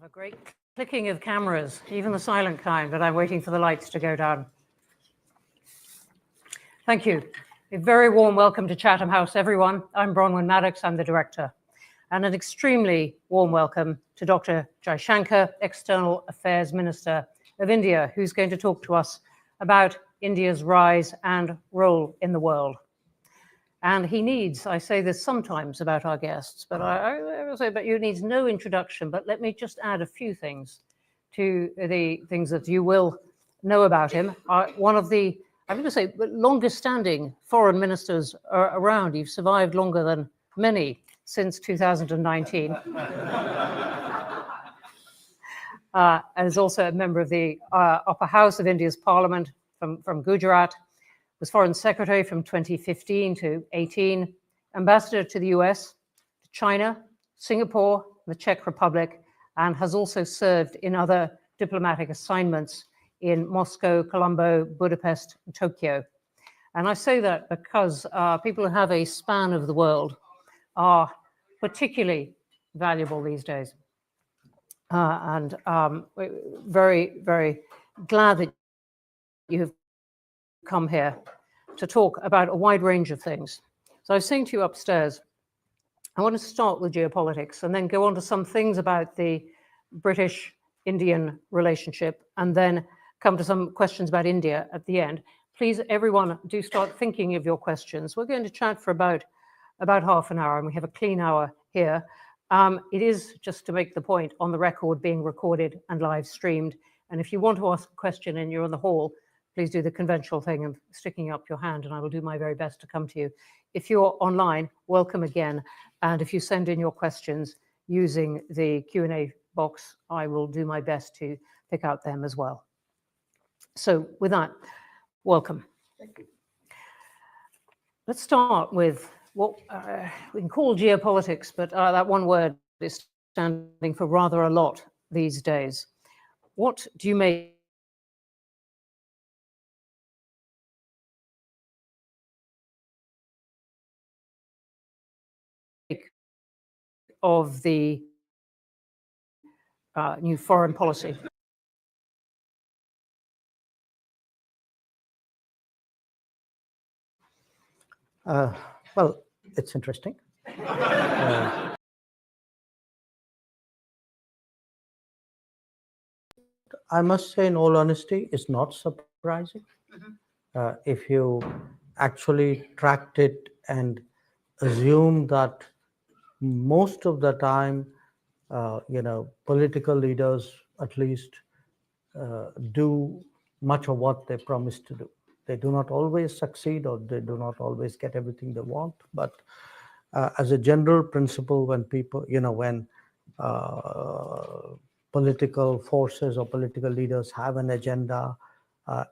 Have a great clicking of cameras, even the silent kind, but I'm waiting for the lights to go down. Thank you. A very warm welcome to Chatham House, everyone. I'm Bronwyn Maddox, I'm the director. And an extremely warm welcome to Dr. Jaishankar, External Affairs Minister of India, who's going to talk to us about India's rise and role in the world. And he needs, I say this sometimes about our guests, but I will say, but he needs no introduction, but let me just add a few things to the things that you will know about him. One of the, I'm going to say, longest standing foreign ministers around. You've survived longer than many since 2019. And is also a member of the upper house of India's parliament from Gujarat. Was Foreign Secretary from 2015 to 18, Ambassador to the US, China, Singapore, the Czech Republic, and has also served in other diplomatic assignments in Moscow, Colombo, Budapest, and Tokyo. And I say that because people who have a span of the world are particularly valuable these days. And very, very glad that you have come here to talk about a wide range of things. So I was saying to you upstairs, I want to start with geopolitics and then go on to some things about the British-Indian relationship and then come to some questions about India at the end. Please, everyone, do start thinking of your questions. We're going to chat for about half an hour and we have a clean hour here. It is, just to make the point, on the record, being recorded and live streamed. And if you want to ask a question and you're in the hall, please do the conventional thing of sticking up your hand and I will do my very best to come to you. If you're online, welcome again. And if you send in your questions using the Q&A box, I will do my best to pick out them as well. So with that, welcome. Thank you. Let's start with what we can call geopolitics, but that one word is standing for rather a lot these days. What do you make of the new foreign policy? Well, it's interesting. I must say, in all honesty, it's not surprising. If you actually tracked it and assume that most of the time, political leaders at least do much of what they promise to do. They do not always succeed or they do not always get everything they want. But as a general principle, when people, when political forces or political leaders have an agenda,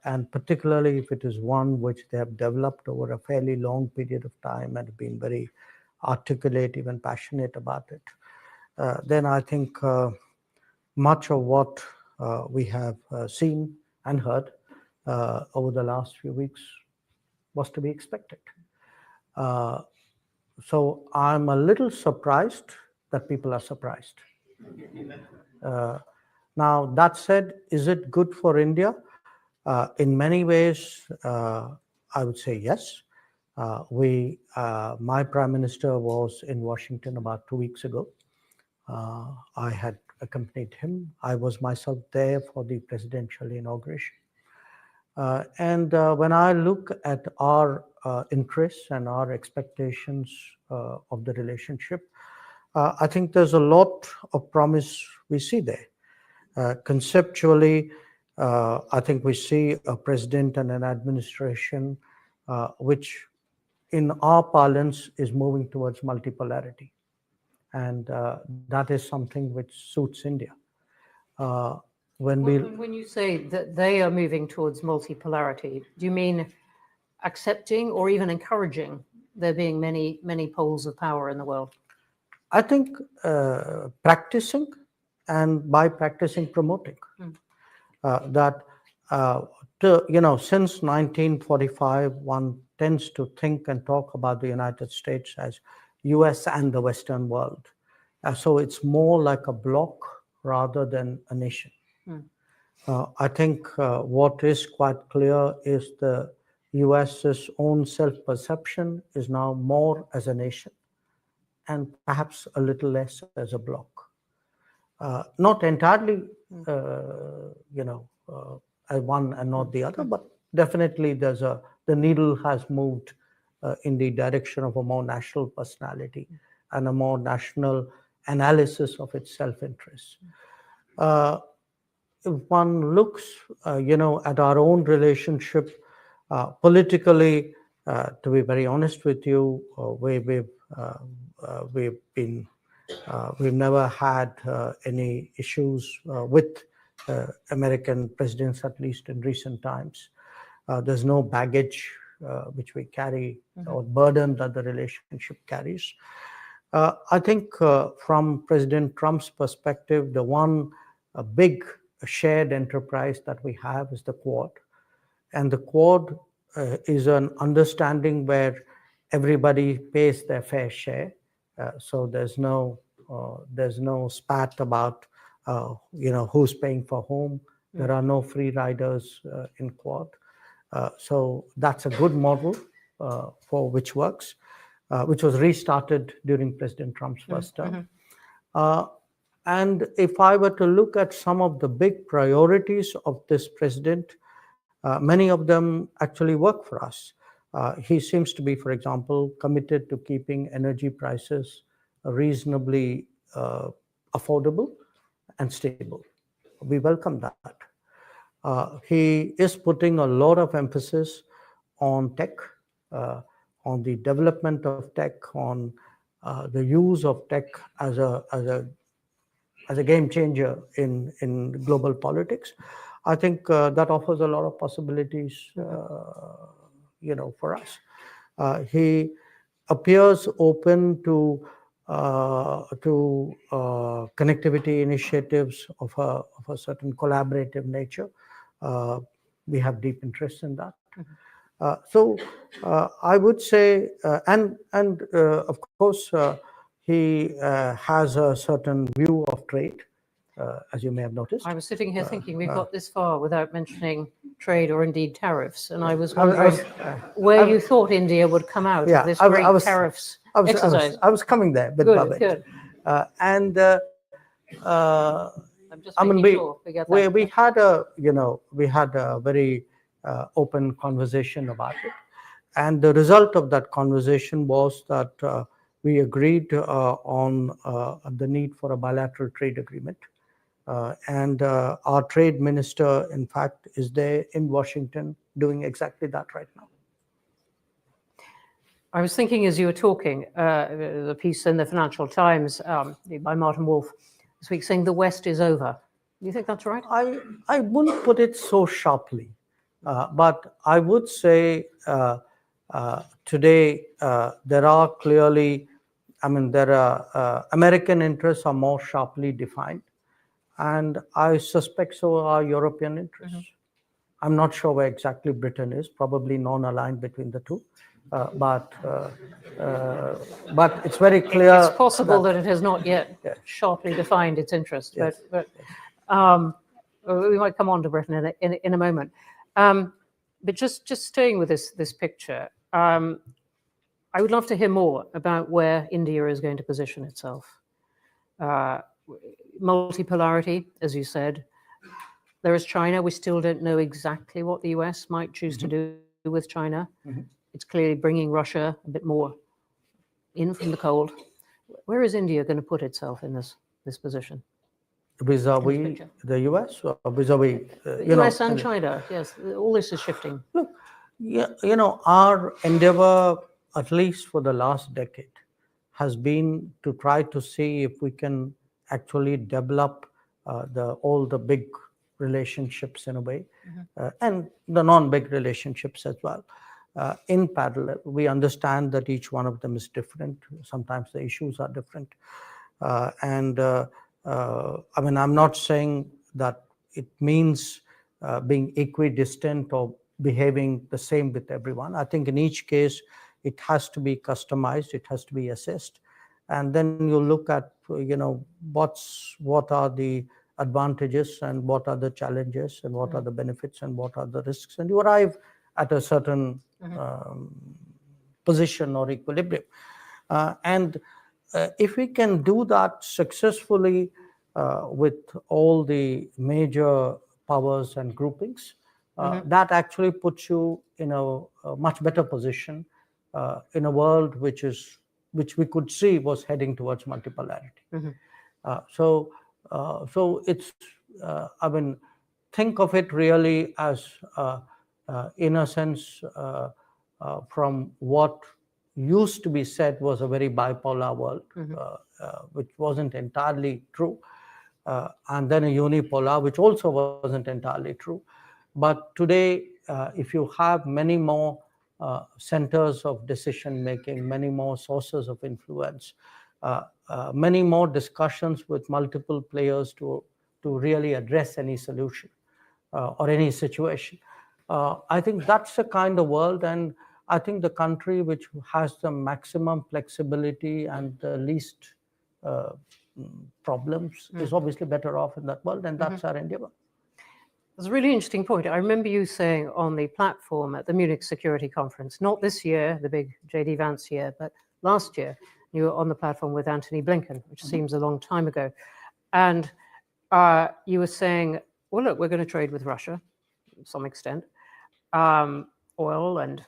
and particularly if it is one which they have developed over a fairly long period of time and been very articulate, even passionate about it, then I think much of what we have seen and heard over the last few weeks was to be expected. So I'm a little surprised that people are surprised. Now, that said, is it good for India? In many ways, I would say yes. My Prime Minister was in Washington about 2 weeks ago. I had accompanied him. I was myself there for the presidential inauguration. And when I look at our interests and our expectations of the relationship, I think there's a lot of promise we see there. Conceptually, I think we see a president and an administration which, in our parlance, is moving towards multipolarity. And that is something which suits India. When you say that they are moving towards multipolarity, do you mean accepting or even encouraging there being many, many poles of power in the world? I think practicing, and by practicing, promoting. Since 1945, one tends to think and talk about the United States as US and the Western world. So it's more like a bloc rather than a nation. I think what is quite clear is the US's own self-perception is now more as a nation and perhaps a little less as a bloc. Not entirely, as one and not the other, but definitely the needle has moved in the direction of a more national personality and a more national analysis of its self-interest. If one looks, at our own relationship politically, to be very honest with you, we've never had any issues with American presidents, at least in recent times. There's no baggage which we carry or burden that the relationship carries. I think from President Trump's perspective, the one big shared enterprise that we have is the Quad. And the Quad is an understanding where everybody pays their fair share. So there's no spat about who's paying for whom. There are no free riders in Quad. So that's a good model for which works, which was restarted during President Trump's first term. And if I were to look at some of the big priorities of this president, many of them actually work for us. He seems to be, for example, committed to keeping energy prices reasonably affordable and stable. We welcome that. He is putting a lot of emphasis on tech, on the development of tech, on the use of tech as a game changer in global politics. I think that offers a lot of possibilities, for us. He appears open to connectivity initiatives of a certain collaborative nature. We have deep interest in that. So I would say, and of course, he has a certain view of trade, as you may have noticed. I was sitting here thinking we've got this far without mentioning trade or indeed tariffs, and I was wondering where you thought India would come out of this great tariffs exercise. I was coming there, but good. I'm just making sure we get that. We had a very open conversation about it, and the result of that conversation was that we agreed on the need for a bilateral trade agreement. And our trade minister, in fact, is there in Washington doing exactly that right now. I was thinking as you were talking, the piece in the Financial Times by Martin Wolf this week saying the West is over. Do you think that's right? I wouldn't put it so sharply, but I would say today there are clearly, American interests are more sharply defined. And I suspect so are European interests. I'm not sure where exactly Britain is, probably non-aligned between the two. But it's very clear. It's possible that it has not yet sharply defined its interest, but we might come on to Britain in a moment. But just staying with this picture, I would love to hear more about where India is going to position itself. Multipolarity, as you said. There is China. We still don't know exactly what the US might choose to do with China. It's clearly bringing Russia a bit more in from the cold. Where is India going to put itself in this position? Vis-a-vis the US or vis-a-vis US and China, yes. All this is shifting. Look, our endeavor, at least for the last decade, has been to try to see if we can actually develop all the big relationships in a way, and the non-big relationships as well. In parallel, we understand that each one of them is different. Sometimes the issues are different. I'm not saying that it means being equidistant or behaving the same with everyone. I think in each case, it has to be customized, it has to be assessed. and then you look at, what are the advantages and what are the challenges and what are the benefits and what are the risks, and you arrive at a certain position or equilibrium. And if we can do that successfully with all the major powers and groupings, that actually puts you in a much better position in a world which we could see was heading towards multipolarity. So it's, I mean, think of it really as, in a sense, from what used to be said was a very bipolar world, which wasn't entirely true, and then a unipolar, which also wasn't entirely true. But today, if you have many more centers of decision making, many more sources of influence, many more discussions with multiple players to really address any solution or any situation. I think that's the kind of world, and I think the country which has the maximum flexibility and the least problems is obviously better off in that world, and that's our endeavor. It's a really interesting point. I remember you saying on the platform at the Munich Security Conference, not this year, the big J.D. Vance year, but last year, you were on the platform with Antony Blinken, which seems a long time ago. And you were saying, well, look, we're going to trade with Russia to some extent, oil and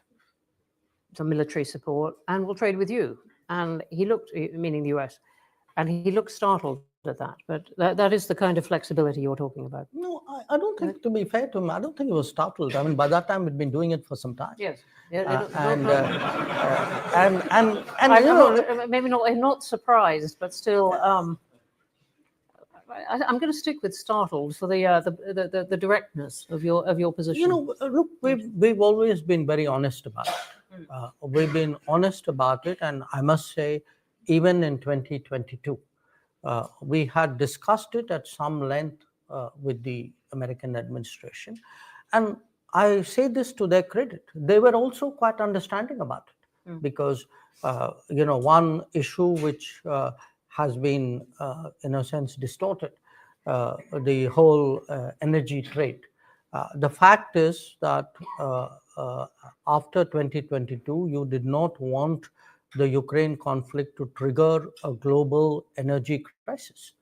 some military support, and we'll trade with you. And he looked, meaning the US, and he looked startled at that. But that is the kind of flexibility you're talking about. No, I don't think, to be fair to him, I don't think he was startled. I mean, by that time, we'd been doing it for some time. Yes. Maybe not surprised, but still, I'm going to stick with startled for the directness of your position. Look, we've always been very honest about it. We've been honest about it, and I must say, even in 2022, we had discussed it at some length with the American administration, and I say this to their credit. They were also quite understanding about it, because one issue which has been, in a sense, distorted, the whole energy trade. The fact is that after 2022, you did not want the Ukraine conflict to trigger a global energy crisis.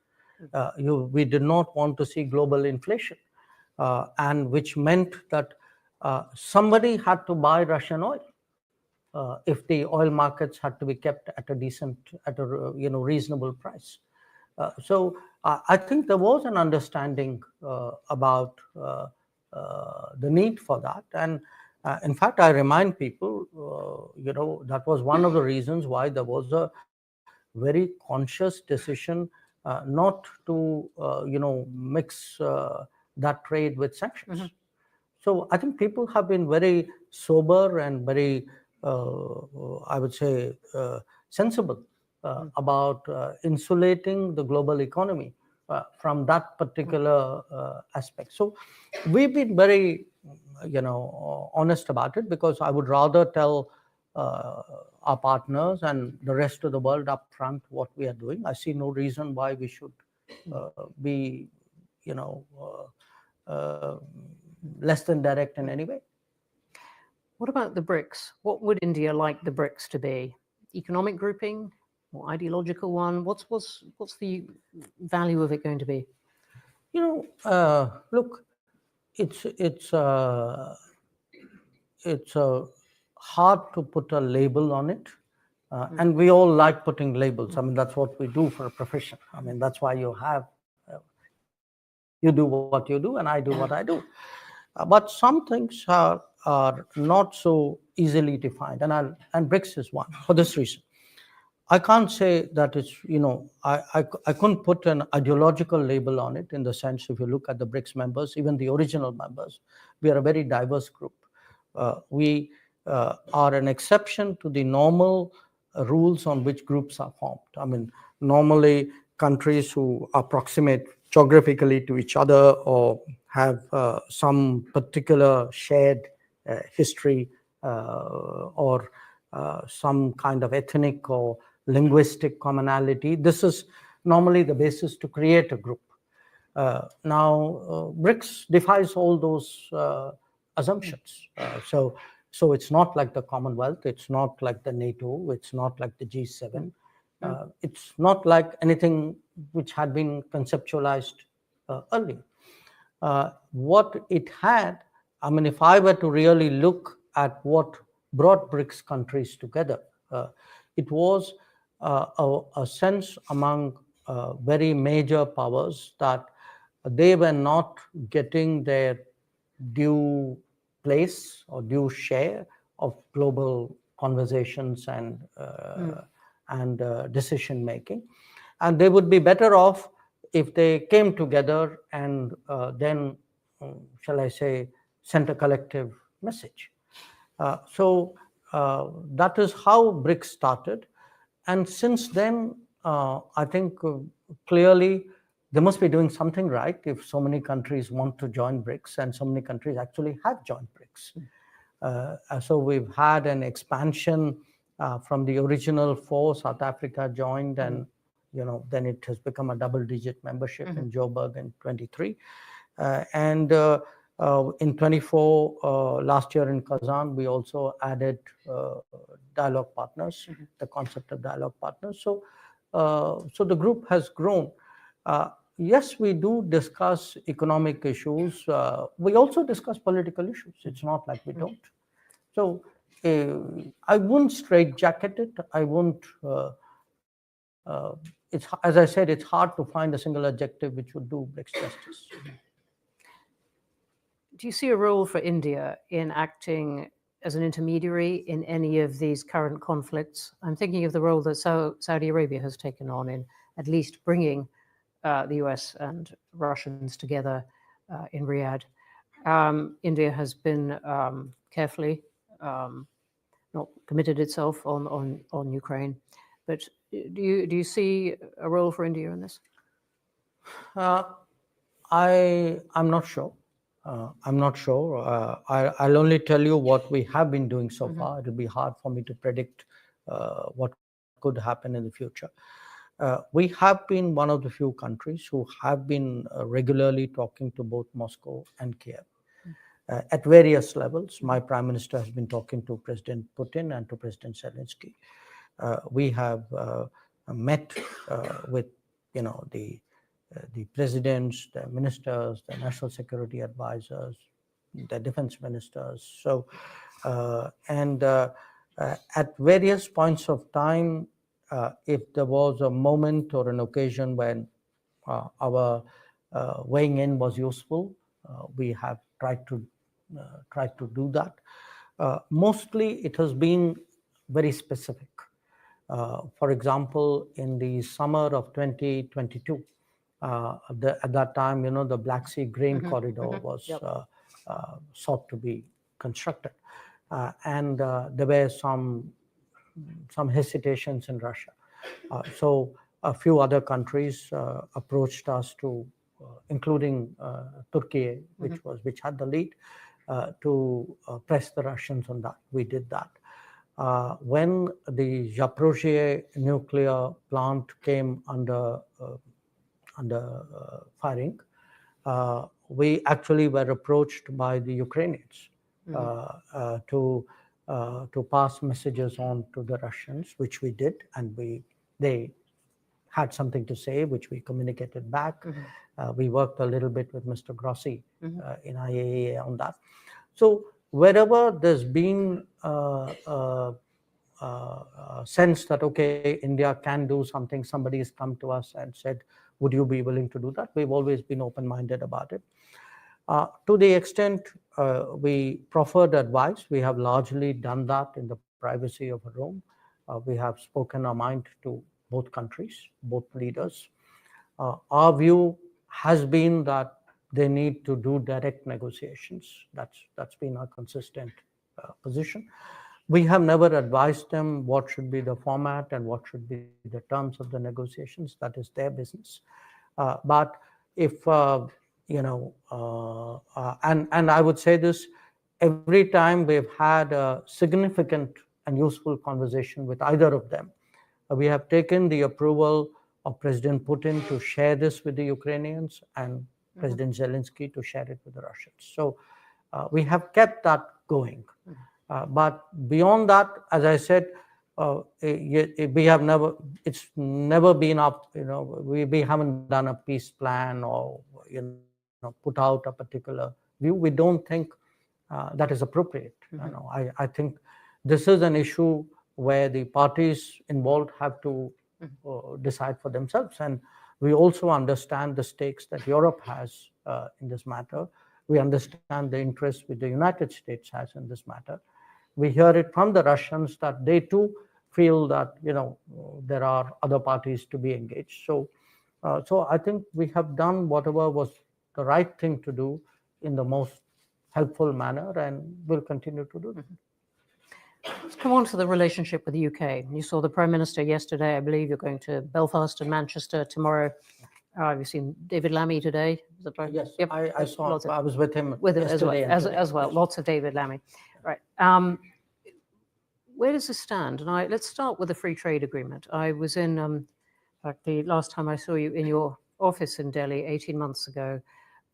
We did not want to see global inflation, and which meant that somebody had to buy Russian oil if the oil markets had to be kept at a reasonable price. So I think there was an understanding about the need for that, and in fact, I remind people, that was one of the reasons why there was a very conscious decision not to, mix that trade with sanctions. So I think people have been very sober and very, I would say, sensible about insulating the global economy from that particular aspect. So we've been very, honest about it, because I would rather tell our partners and the rest of the world up front what we are doing. I see no reason why we should be, less than direct in any way. What about the BRICS? What would India like the BRICS to be? Economic grouping or ideological one? What's the value of it going to be? Look, it's hard to put a label on it, and we all like putting labels. I mean, that's what we do for a profession. I mean, that's why you do what you do, and I do what I do. But some things are not so easily defined, and BRICS is one for this reason. I can't say that it's, I couldn't put an ideological label on it, in the sense, if you look at the BRICS members, even the original members, we are a very diverse group. We are an exception to the normal rules on which groups are formed. I mean, normally countries who are proximate geographically to each other or have some particular shared history or some kind of ethnic or linguistic commonality. This is normally the basis to create a group. Now, BRICS defies all those assumptions. So it's not like the Commonwealth, it's not like the NATO, it's not like the G7. It's not like anything which had been conceptualized earlier. What it had, I mean, if I were to really look at what brought BRICS countries together, it was a sense among very major powers that they were not getting their due place or due share of global conversations and decision making, and they would be better off if they came together and then, shall I say, sent a collective message. So that is how BRICS started, and since then, I think clearly they must be doing something right if so many countries want to join BRICS, and so many countries actually have joined BRICS. So we've had an expansion from the original 4. South Africa joined, and then it has become a double-digit membership in Joburg in 23, and in 24, last year in Kazan, we also added dialogue partners, the concept of dialogue partners. So the group has grown. Yes, we do discuss economic issues. We also discuss political issues. It's not like we don't. So I wouldn't straitjacket it. I wouldn't. It's, as I said, it's hard to find a single adjective which would do BRICS justice. Do you see a role for India in acting as an intermediary in any of these current conflicts? I'm thinking of the role that Saudi Arabia has taken on in at least bringing the US and Russians together in Riyadh. India has been carefully not committed itself on Ukraine, but do you see a role for India in this? I'm not sure. I'm not sure. I'll only tell you what we have been doing so far. It'll be hard for me to predict what could happen in the future. We have been one of the few countries who have been regularly talking to both Moscow and Kiev at various levels. My Prime Minister has been talking to President Putin and to President Zelensky. We have met with the presidents, the ministers, the national security advisors, the defense ministers. So, at various points of time, if there was a moment or an occasion when our weighing in was useful, we have tried to do that. Mostly, it has been very specific. For example, in the summer of 2022. At that time, the Black Sea grain corridor was sought to be constructed, and there were some hesitations in Russia. So a few other countries approached us to, including Turkey, which had the lead, to press the Russians on that. We did that. When the Zaporizhzhia nuclear plant came under firing, we actually were approached by the Ukrainians to pass messages on to the Russians, which we did, and they had something to say, which we communicated back. We worked a little bit with Mr. Grossi in IAEA on that. So wherever there's been a sense that, okay, India can do something, somebody has come to us and said, would you be willing to do that? We've always been open-minded about it. To the extent we proffered advice, we have largely done that in the privacy of a room. We have spoken our mind to both countries, both leaders. Our view has been that they need to do direct negotiations. That's been our consistent position. We have never advised them what should be the format and what should be the terms of the negotiations. That is their business. But if, and I would say this, every time we've had a significant and useful conversation with either of them, We have taken the approval of President Putin to share this with the Ukrainians and President Zelensky to share it with the Russians. So we have kept that going. But beyond that, as I said, we have never, it's never been up, we haven't done a peace plan or, put out a particular view. We don't think that is appropriate. I think this is an issue where the parties involved have to decide for themselves. And we also understand the stakes that Europe has in this matter. We understand the interest which the United States has in this matter. We hear it from the Russians that they too feel that there are other parties to be engaged. So I think we have done whatever was the right thing to do in the most helpful manner, and will continue to do that. Let's come on to the relationship with the UK. You saw the Prime Minister yesterday. I believe you're going to Belfast and Manchester tomorrow. Have you seen David Lammy today? Is that right? Yes, yep. I saw. I was with him yesterday as well. Yes. Lots of David Lammy. Right. Where does this stand? And let's start with the free trade agreement. I was in fact, the last time I saw you in your office in Delhi 18 months ago,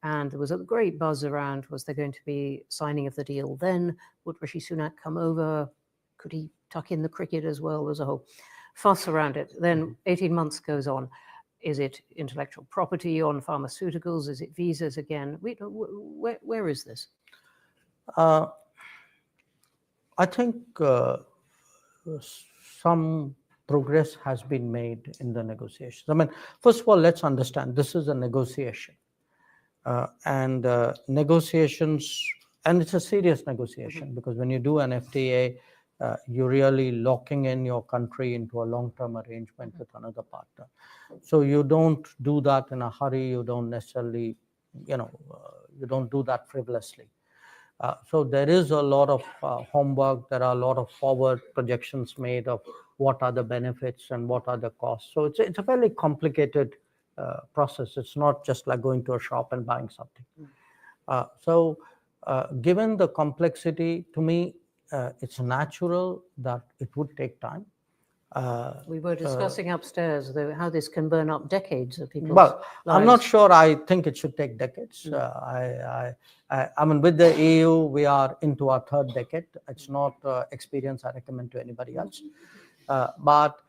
and there was a great buzz around, was there going to be signing of the deal then? Would Rishi Sunak come over? Could he tuck in the cricket as well? There's a whole fuss around it. Then 18 months goes on. Is it intellectual property on pharmaceuticals? Is it visas again? Where is this? I think some progress has been made in the negotiations. I mean, first of all, let's understand this is a negotiation. Negotiations, and it's a serious negotiation, because when you do an FTA, you're really locking in your country into a long-term arrangement with another partner. So you don't do that in a hurry. You don't necessarily, you don't do that frivolously. So there is a lot of homework. There are a lot of forward projections made of what are the benefits and what are the costs. So it's a fairly complicated process. It's not just like going to a shop and buying something. Given the complexity, to me, it's natural that it would take time. We were discussing upstairs how this can burn up decades of people's Well, lives. I'm not sure I think it should take decades. I mean, with the EU, we are into our third decade. It's not experience I recommend to anybody else. But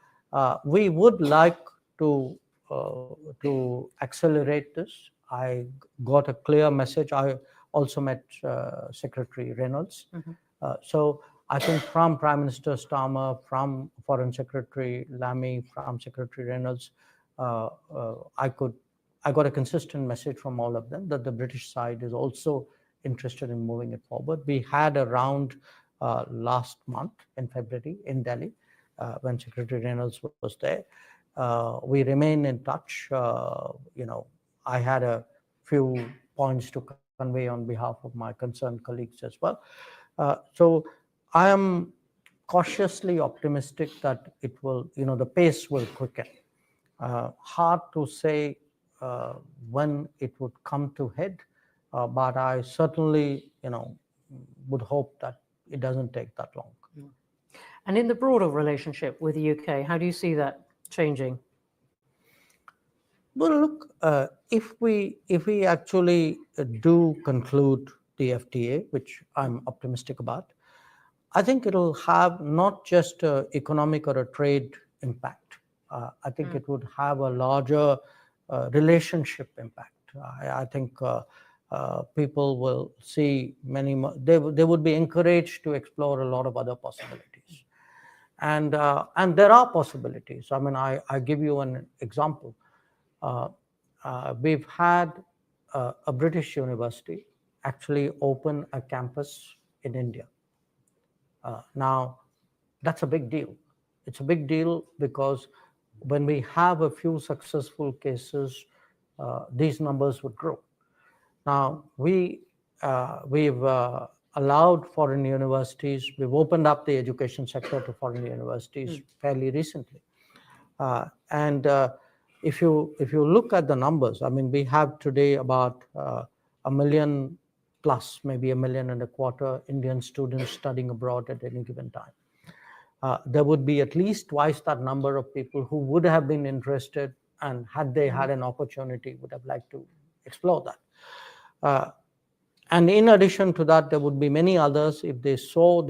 we would like to accelerate this. I got a clear message. I also met Secretary Reynolds. So I think from Prime Minister Starmer, from Foreign Secretary Lammy, from Secretary Reynolds, I got a consistent message from all of them that the British side is also interested in moving it forward. We had a round last month in February in Delhi when Secretary Reynolds was there. We remain in touch. I had a few points to convey on behalf of my concerned colleagues as well. So I am cautiously optimistic that it will, the pace will quicken. Hard to say when it would come to head, but I certainly, would hope that it doesn't take that long. And in the broader relationship with the UK, how do you see that changing? Well, look, if we actually do conclude the FTA, which I'm optimistic about, I think it'll have not just an economic or a trade impact. I think it would have a larger relationship impact. I think people will see many more, they would be encouraged to explore a lot of other possibilities. And there are possibilities. I mean, I give you an example. We've had a British university actually open a campus in India. Now, that's a big deal. It's a big deal because when we have a few successful cases, these numbers would grow. Now, we've allowed foreign universities, we've opened up the education sector to foreign universities fairly recently. If you look at the numbers, I mean, we have today about 1 million plus, maybe 1.25 million Indian students studying abroad at any given time. there would be at least twice that number of people who would have been interested, and had they had an opportunity, would have liked to explore that. And in addition to that, there would be many others if they saw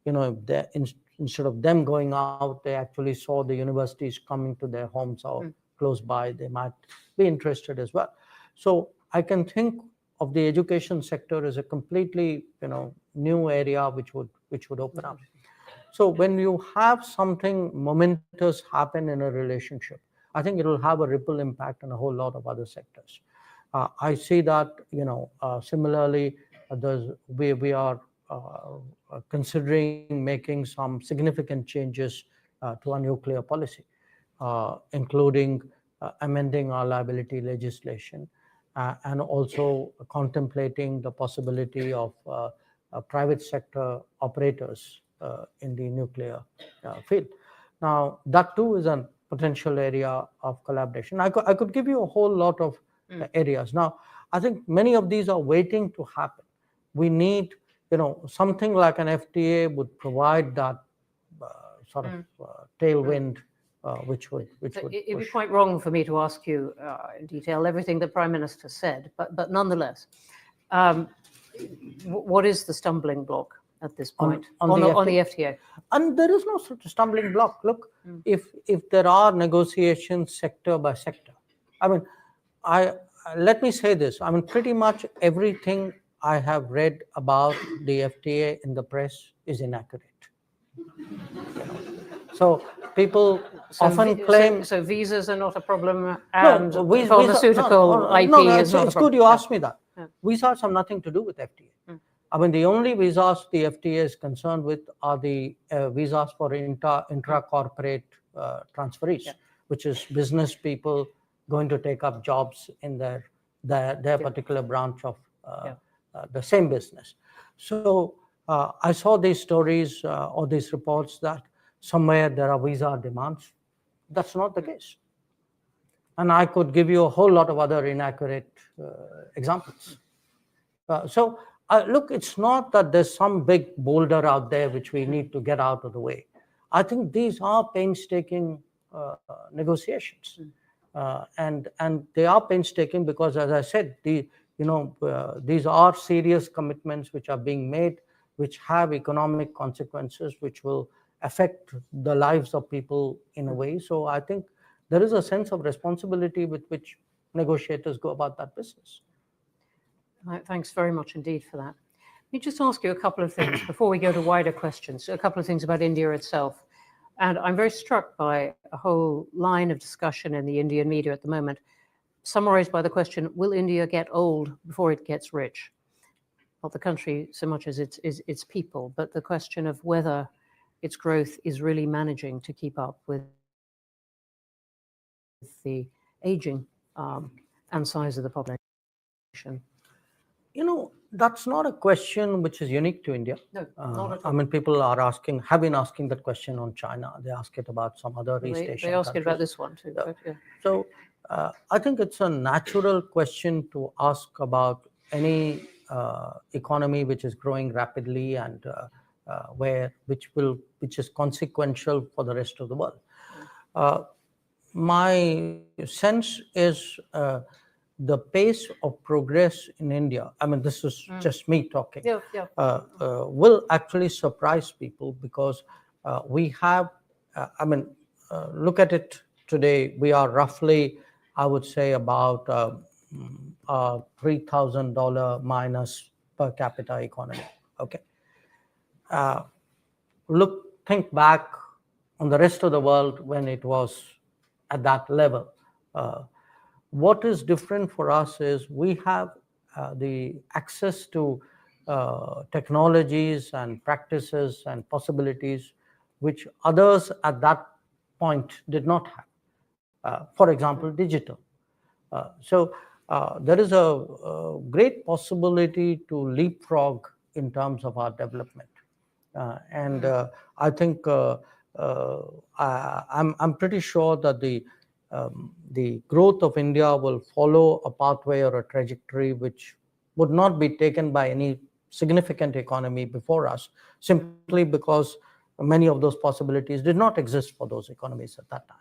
instead of them going out, they actually saw the universities coming to their homes or close by, they might be interested as well. So I can think of the education sector as a completely new area which would open up. So when you have something momentous happen in a relationship, I think it will have a ripple impact on a whole lot of other sectors. I see that similarly, we are considering making some significant changes to our nuclear policy, including amending our liability legislation, and also contemplating the possibility of private sector operators in the nuclear field. Now, that too is a potential area of collaboration. I could give you a whole lot of areas. Now, I think many of these are waiting to happen. We need, something like an FTA would provide that sort of tailwind, which would. It'd be quite wrong for me to ask you in detail everything the Prime Minister said, but nonetheless, what is the stumbling block at this point on the FTA? And there is no such stumbling block. Look, if there are negotiations sector by sector, I mean, let me say this. I mean, pretty much everything I have read about the FTA in the press is inaccurate. So people often claim. So visas are not a problem, and pharmaceutical IP is not a problem. It's good you asked me that. Visas have nothing to do with FTA. I mean, the only visas the FTA is concerned with are the visas for intra-corporate transferees, which is business people going to take up jobs in their particular branch of the same business. So I saw these stories or these reports that somewhere there are visa demands. That's not the case. And I could give you a whole lot of other inaccurate examples. Look, it's not that there's some big boulder out there which we need to get out of the way. I think these are painstaking negotiations. And they are painstaking because, as I said, these are serious commitments which are being made, which have economic consequences, which will affect the lives of people in a way. So I think there is a sense of responsibility with which negotiators go about that business. Thanks very much indeed for that. Let me just ask you a couple of things before we go to wider questions, a couple of things about India itself. And I'm very struck by a whole line of discussion in the Indian media at the moment, summarized by the question, will India get old before it gets rich? Not the country so much as its people, but the question of whether its growth is really managing to keep up with the aging and size of the population. That's not a question which is unique to India. No, not at all. I mean, people have been asking that question on China. They ask it about some other East Asian countries. They ask it about this one too. But, So I think it's a natural question to ask about any economy which is growing rapidly and which is consequential for the rest of the world. My sense is the pace of progress in India, I mean, this is just me talking, will actually surprise people because we have, look at it today, we are roughly, I would say, about $3,000 minus per capita economy. Okay. Think back on the rest of the world when it was at that level. What is different for us is we have the access to technologies and practices and possibilities which others at that point did not have. For example, digital. So there is a great possibility to leapfrog in terms of our development. I think I'm pretty sure that the growth of India will follow a pathway or a trajectory which would not be taken by any significant economy before us, simply because many of those possibilities did not exist for those economies at that time.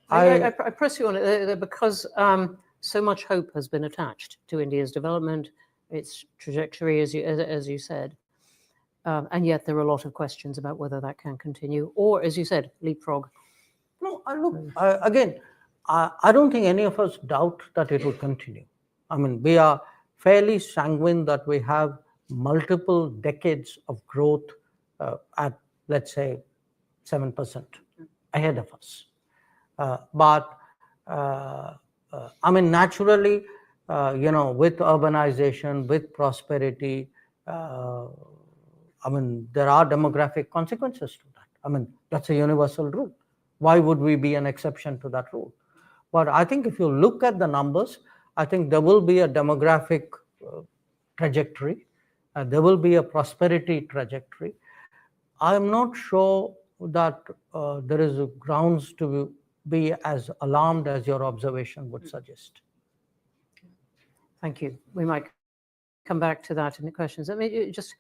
I press you on it because so much hope has been attached to India's development, its trajectory, as you said, and yet there are a lot of questions about whether that can continue, or, as you said, leapfrog. No, again, I don't think any of us doubt that it will continue. I mean, we are fairly sanguine that we have multiple decades of growth at, let's say, 7% ahead of us. But I mean, naturally, with urbanization, with prosperity, I mean, there are demographic consequences to that. I mean, that's a universal rule. Why would we be an exception to that rule? But I think if you look at the numbers, I think there will be a demographic trajectory. There will be a prosperity trajectory. I'm not sure that there is grounds to be as alarmed as your observation would suggest. Thank you. We might come back to that in the questions. Let me just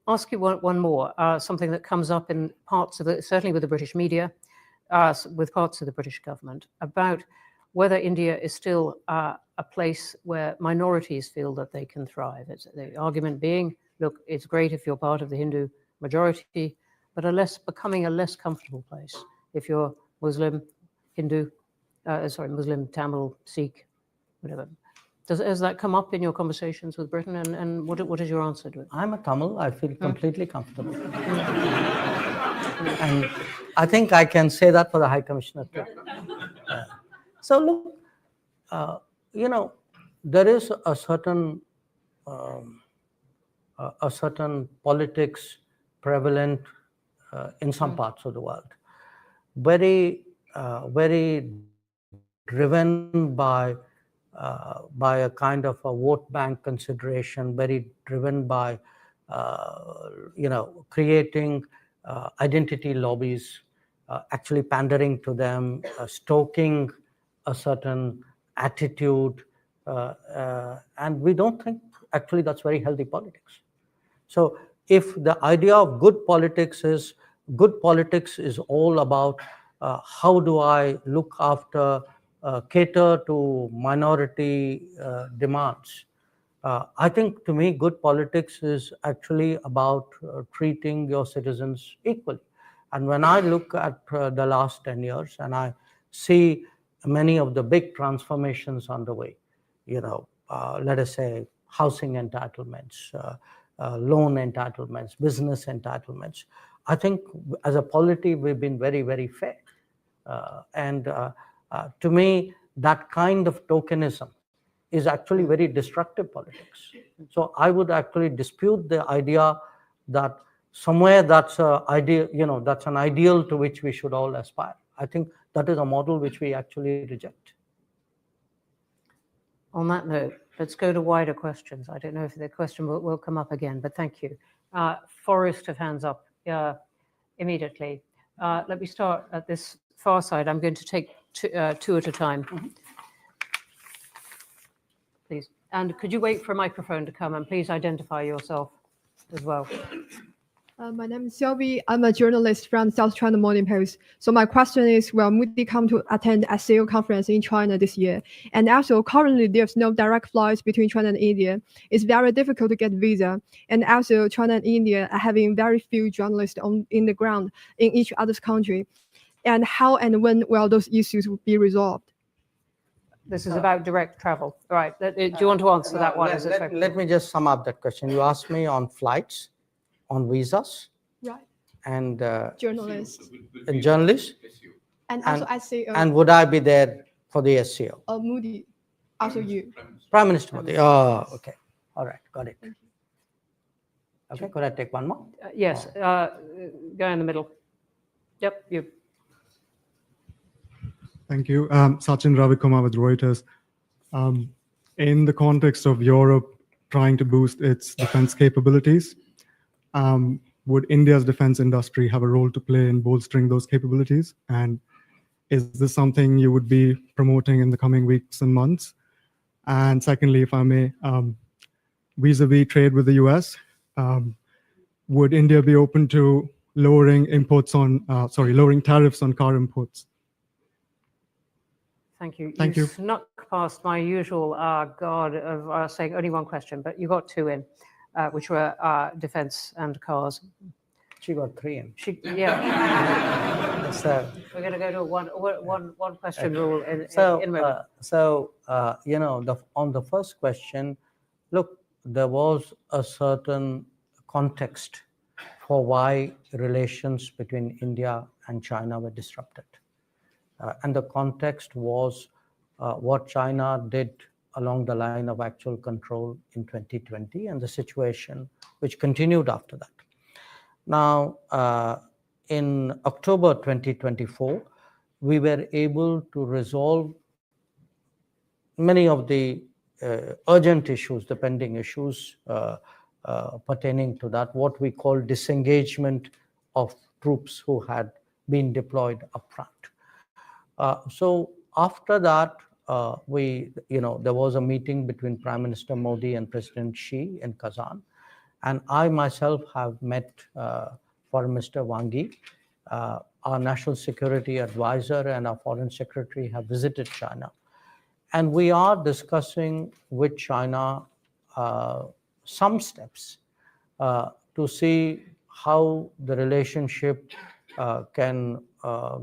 ask you one more, something that comes up in parts of certainly with the British media, with parts of the British government, about whether India is still a place where minorities feel that they can thrive. It's the argument being, look, it's great if you're part of the Hindu majority, but becoming a less comfortable place if you're Muslim, Hindu, Muslim, Tamil, Sikh, whatever. Has that come up in your conversations with Britain, and what is your answer to it? I'm a Tamil. I feel completely comfortable. And I think I can say that for the High Commissioner too. So look, there is a certain politics prevalent in some parts of the world, very driven by a kind of a vote bank consideration, very driven by creating identity lobbies, actually pandering to them, stoking a certain attitude, and we don't think actually that's very healthy politics. So if the idea of good politics is all about how do I look after, cater to minority demands, I think to me good politics is actually about treating your citizens equally. And when I look at the last 10 years and I see many of the big transformations underway, let us say housing entitlements, loan entitlements, business entitlements, I think as a polity we've been very, very fair. And to me, that kind of tokenism is actually very destructive politics. So I would actually dispute the idea that somewhere that's an ideal to which we should all aspire. I think that is a model which we actually reject. On that note, let's go to wider questions. I don't know if the question will come up again, but thank you. Forest of hands up immediately. Let me start at this far side. I'm going to take two at a time. Mm-hmm. Please. And could you wait for a microphone to come, and please identify yourself as well. My name is Sylvie. I'm a journalist from South China Morning Post. So my question is, will Modi come to attend the SCO conference in China this year? And also, currently, there's no direct flights between China and India. It's very difficult to get visa. And also, China and India are having very few journalists in the ground in each other's country. And how and when will those issues be resolved? This is about direct travel. All right. Do you want to answer that one? Let me just sum up that question. You asked me on flights, on visas, right, and journalists, and journalists, and also SCO. And would I be there for the SCO? Modi, also you. Prime Minister Modi. Oh, okay. All right, got it. Okay, could I take one more? Yes, guy in the middle. Yep, you. Thank you. Sachin Ravikumar with Reuters. In the context of Europe trying to boost its defense capabilities, would India's defense industry have a role to play in bolstering those capabilities? And is this something you would be promoting in the coming weeks and months? And secondly, if I may, vis-a-vis trade with the US, would India be open to lowering lowering tariffs on car imports? Thank you. Thank you. Snuck past my usual guard of saying only one question, but you got two in, which were defense and cars. She got 3 in. Yeah. So, We're going to go to one question rule in a moment. on the first question, look, there was a certain context for why relations between India and China were disrupted. And the context was what China did along the line of actual control in 2020 and the situation which continued after that. Now, in October 2024, we were able to resolve many of the urgent issues, the pending issues pertaining to that, what we call disengagement of troops who had been deployed upfront. So after that, there was a meeting between Prime Minister Modi and President Xi in Kazan, and I myself have met Foreign Minister Wang Yi. Our National Security Advisor and our Foreign Secretary have visited China, and we are discussing with China some steps to see how the relationship can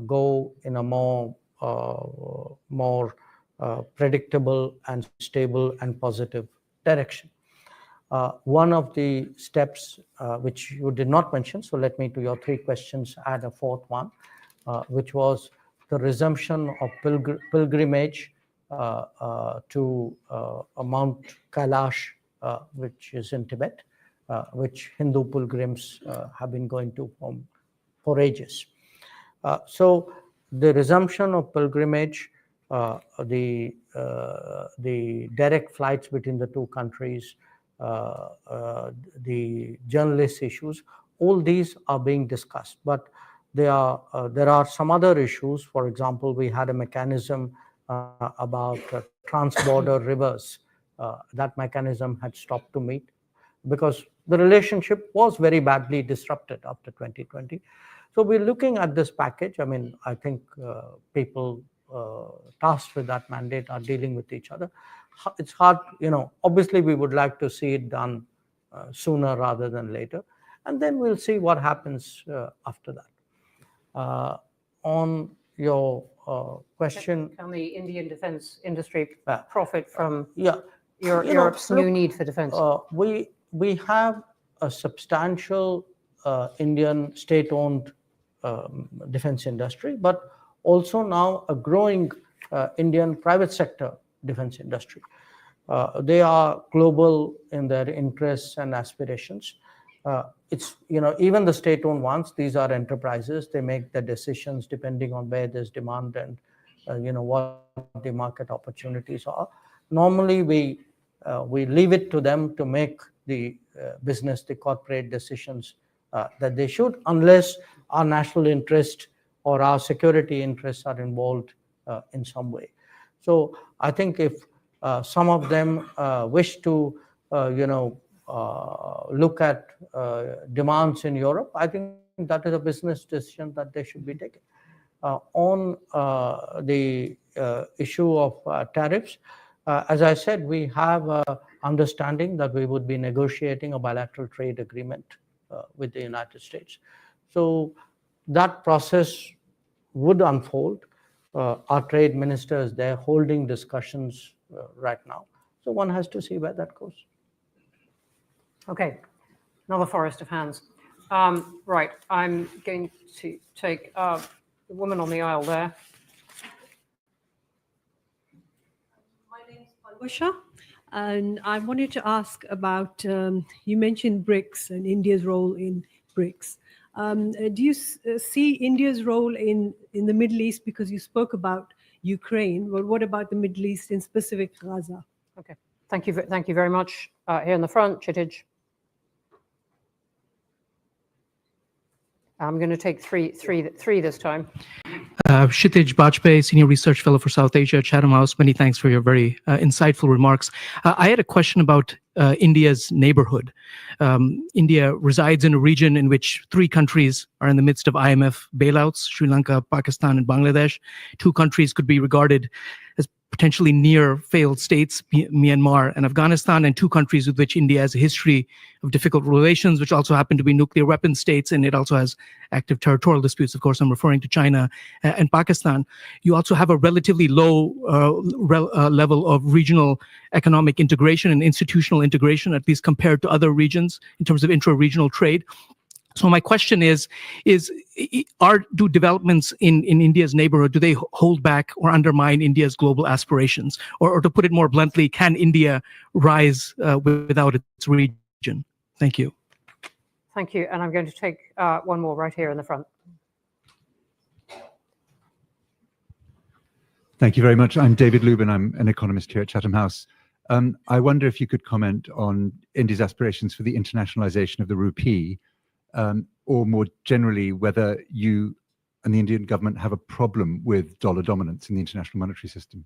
go in a more predictable and stable and positive direction. One of the steps which you did not mention, so let me to your 3 questions add a 4th one, which was the resumption of pilgrimage to Mount Kailash, which is in Tibet, which Hindu pilgrims have been going to for ages. So the resumption of pilgrimage, the direct flights between the 2 countries, the journalist issues, all these are being discussed. But there are some other issues. For example, we had a mechanism about trans-border rivers. That mechanism had stopped to meet because the relationship was very badly disrupted after 2020. So we're looking at this package. I mean, I think people tasked with that mandate are dealing with each other. It's hard, obviously we would like to see it done sooner rather than later. And then we'll see what happens after that. On your question. Can the Indian defense industry profit from Yeah. Europe's new need for defense? We have a substantial Indian state-owned defense industry, but also now a growing Indian private sector defense industry. They are global in their interests and aspirations. It's, even the state-owned ones, these are enterprises. They make the decisions depending on where there's demand and, what the market opportunities are. Normally, we leave it to them to make the business, the corporate decisions that they should, unless our national interest or our security interests are involved in some way. So I think if some of them wish to, look at demands in Europe, I think that is a business decision that they should be taking. On the issue of tariffs, as I said, we have an understanding that we would be negotiating a bilateral trade agreement with the United States. So that process would unfold. Our trade minister is there holding discussions right now. So one has to see where that goes. Okay, another forest of hands. Right, I'm going to take the woman on the aisle there. My name is Palvasha, and I wanted to ask about, you mentioned BRICS and India's role in BRICS. Do you see India's role in the Middle East, because you spoke about Ukraine, but what about the Middle East, in specific Gaza? Okay, thank you very much. Here in the front, Chitij. I'm going to take three this time. Kshitij Bajpayee, Senior Research Fellow for South Asia at Chatham House. Many thanks for your very insightful remarks. I had a question about India's neighborhood. India resides in a region in which 3 countries are in the midst of IMF bailouts: Sri Lanka, Pakistan, and Bangladesh. 2 countries could be regarded as potentially near failed states, Myanmar and Afghanistan, and 2 countries with which India has a history of difficult relations, which also happen to be nuclear weapon states, and it also has active territorial disputes. Of course, I'm referring to China and Pakistan. You also have a relatively low level of regional economic integration and institutional integration, at least compared to other regions in terms of intra-regional trade. So my question is do developments in India's neighborhood, do they hold back or undermine India's global aspirations? Or to put it more bluntly, can India rise without its region? Thank you. Thank you. And I'm going to take one more right here in the front. Thank you very much. I'm David Lubin. I'm an economist here at Chatham House. I wonder if you could comment on India's aspirations for the internationalization of the rupee, or more generally, whether you and the Indian government have a problem with dollar dominance in the international monetary system.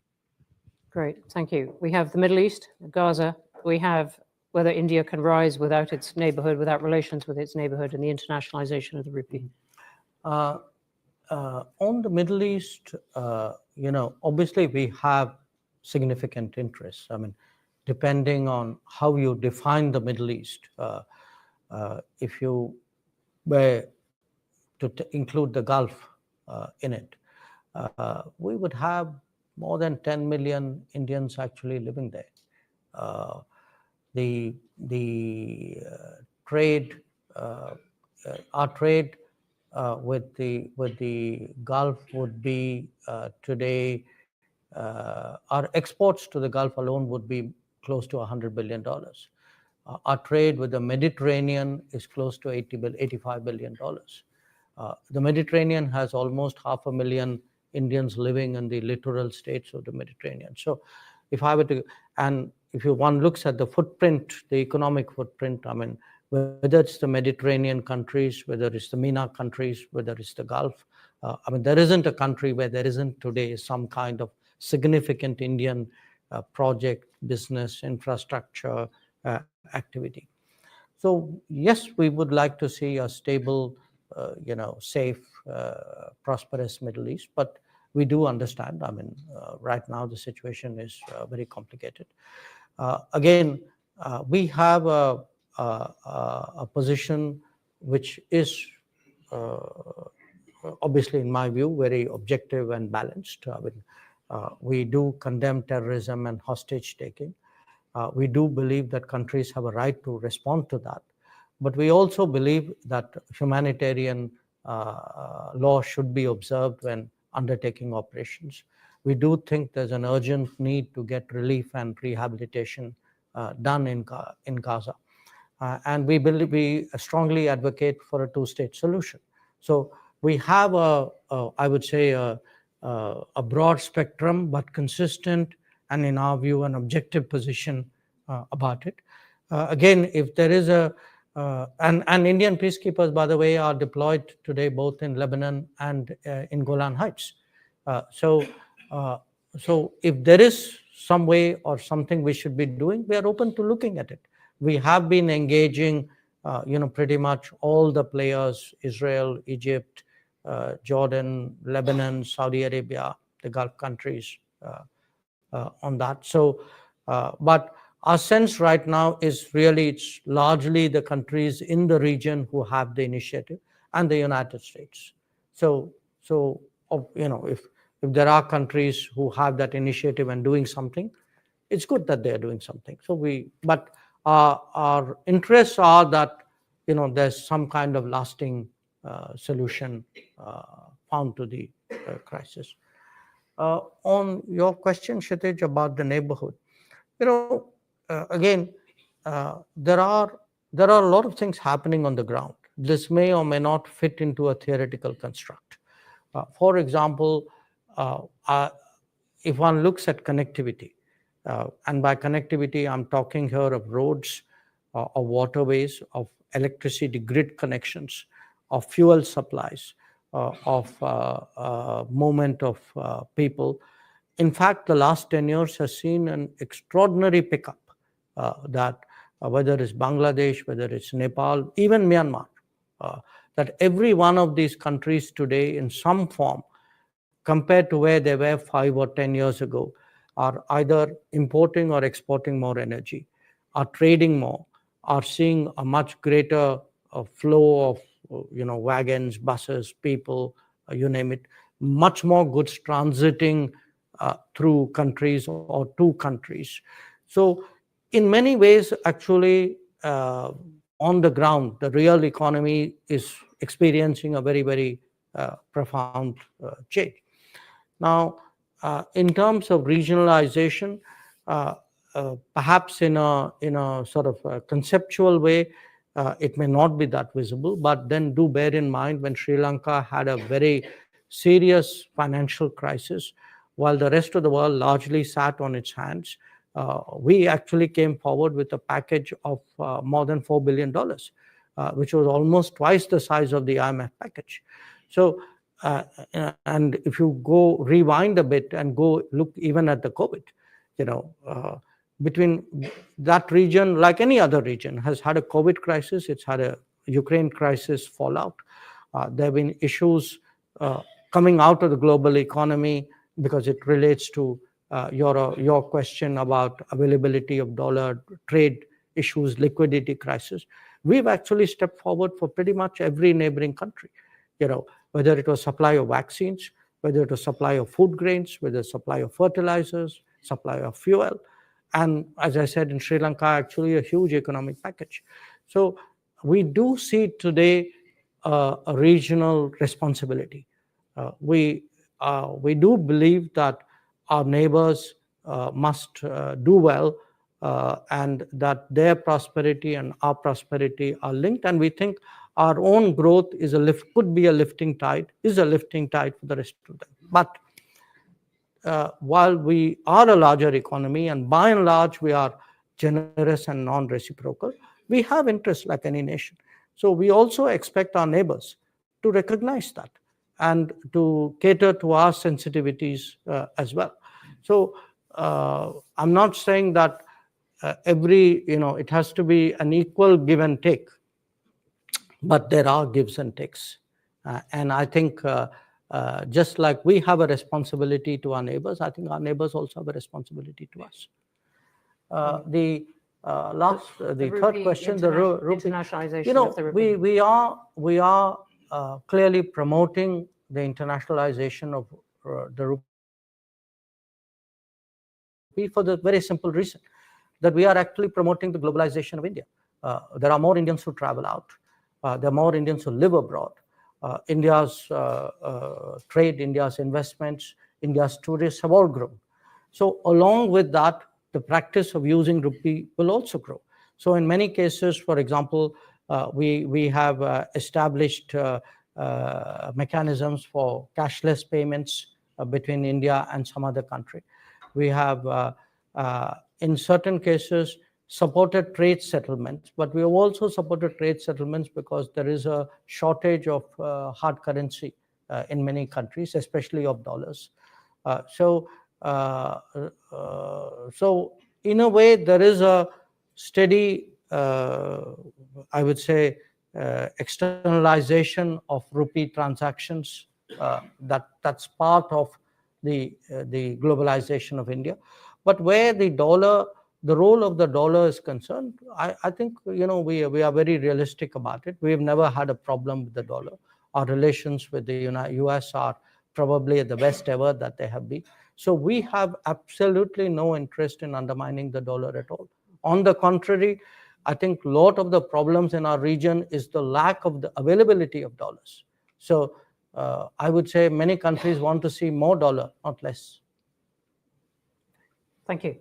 Great, thank you. We have the Middle East, Gaza. We have whether India can rise without its neighborhood, without relations with its neighborhood, and the internationalization of the rupee. On the Middle East, obviously we have significant interests. I mean, depending on how you define the Middle East, if you were to include the Gulf in it, we would have more than 10 million Indians actually living there. The trade, our trade with the Gulf would be today, our exports to the Gulf alone would be close to $100 billion. Our trade with the Mediterranean is close to $85 billion. The Mediterranean has almost 500,000 Indians living in the littoral states of the Mediterranean. So if I were to, and if one looks at the footprint, the economic footprint, I mean, whether it's the Mediterranean countries, whether it's the MENA countries, whether it's the Gulf, I mean, there isn't a country where there isn't today some kind of significant Indian project, business, infrastructure, activity. So yes, we would like to see a stable, safe, prosperous Middle East, but we do understand, I mean, right now the situation is very complicated. Again, we have a position which is obviously, in my view, very objective and balanced. I mean, we do condemn terrorism and hostage taking. We do believe that countries have a right to respond to that. But we also believe that humanitarian law should be observed when undertaking operations. We do think there's an urgent need to get relief and rehabilitation done in Gaza. And we strongly advocate for a 2-state solution. So we have I would say, a broad spectrum, but consistent, and in our view, an objective position about it. Again, if there is and Indian peacekeepers, by the way, are deployed today both in Lebanon and in Golan Heights. So if there is some way or something we should be doing, we are open to looking at it. We have been engaging, pretty much all the players: Israel, Egypt, Jordan, Lebanon, Saudi Arabia, the Gulf countries, on that. So, but our sense right now is really it's largely the countries in the region who have the initiative and the United States. So if there are countries who have that initiative and doing something, it's good that they are doing something. So but our interests are that there's some kind of lasting solution found to the crisis. On your question, Kshitij, about the neighborhood, again, there are a lot of things happening on the ground. This may or may not fit into a theoretical construct. For example, if one looks at connectivity, and by connectivity, I'm talking here of roads, of waterways, of electricity grid connections, of fuel supplies, of movement of people. In fact, the last 10 years has seen an extraordinary pickup that whether it's Bangladesh, whether it's Nepal, even Myanmar, that every one of these countries today in some form, compared to where they were 5 or 10 years ago, are either importing or exporting more energy, are trading more, are seeing a much greater flow of wagons, buses, people, you name it, much more goods transiting through countries or to countries. So in many ways, actually, on the ground, the real economy is experiencing a very, very profound change. Now, in terms of regionalization, perhaps in a sort of a conceptual way, it may not be that visible, but then do bear in mind when Sri Lanka had a very serious financial crisis, while the rest of the world largely sat on its hands, we actually came forward with a package of more than $4 billion, which was almost twice the size of the IMF package. So, and if you go rewind a bit and go look even at the COVID, between that region, like any other region, has had a COVID crisis, it's had a Ukraine crisis fallout. There have been issues coming out of the global economy because it relates to your question about availability of dollar, trade issues, liquidity crisis. We've actually stepped forward for pretty much every neighboring country, whether it was supply of vaccines, whether it was supply of food grains, whether supply of fertilizers, supply of fuel, and as I said, in Sri Lanka, actually a huge economic package. So we do see today a regional responsibility. We do believe that our neighbors must do well, and that their prosperity and our prosperity are linked. And we think our own growth could be a lifting tide, is a lifting tide for the rest of them. But while we are a larger economy, and by and large we are generous and non-reciprocal, we have interests like any nation. So we also expect our neighbors to recognize that and to cater to our sensitivities as well. So I'm not saying that it has to be an equal give and take, but there are gives and takes. And I think just like we have a responsibility to our neighbors, I think our neighbors also have a responsibility to us. The third question, the rupee internationalization of the rupee. We are clearly promoting the internationalization of the rupee for the very simple reason that we are actually promoting the globalization of India. There are more Indians who travel out. There are more Indians who live abroad. India's trade, India's investments, India's tourists have all grown. So along with that, the practice of using rupee will also grow. So in many cases, for example, we have established mechanisms for cashless payments between India and some other country. We have, in certain cases, supported trade settlements, but we have also supported trade settlements because there is a shortage of hard currency in many countries, especially of dollars. So in a way, there is a steady, I would say, externalization of rupee transactions. That's part of the globalization of India. But where the role of the dollar is concerned, I think we are very realistic about it. We have never had a problem with the dollar. Our relations with the US are probably the best ever that they have been. So we have absolutely no interest in undermining the dollar at all. On the contrary, I think a lot of the problems in our region is the lack of the availability of dollars. So I would say many countries want to see more dollar, not less. Thank you.